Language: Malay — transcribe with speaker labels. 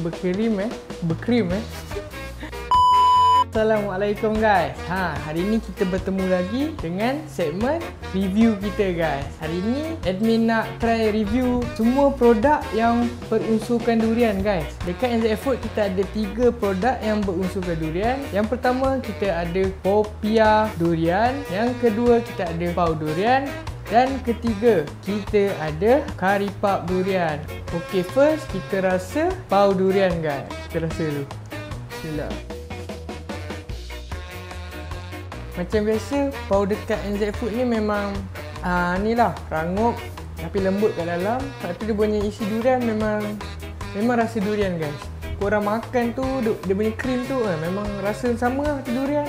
Speaker 1: berkrim. Assalamualaikum guys. Hari ni kita bertemu lagi dengan segmen review kita guys. Hari ni admin nak try review semua produk yang berunsurkan durian guys. Dekat NZ Food kita ada 3 produk yang berunsurkan durian. Yang pertama kita ada popia durian, yang kedua kita ada pau durian, dan ketiga kita ada kari pap durian. Okay, first kita rasa pau durian guys. Kita rasa dulu. Bismillah. Macam biasa, pau dekat NZ Food ni memang ni lah, rangup tapi lembut kat dalam. Lepas tu dia punya isi durian memang rasa durian guys. Korang makan tu, dia punya krim tu memang rasa sama lah macam durian.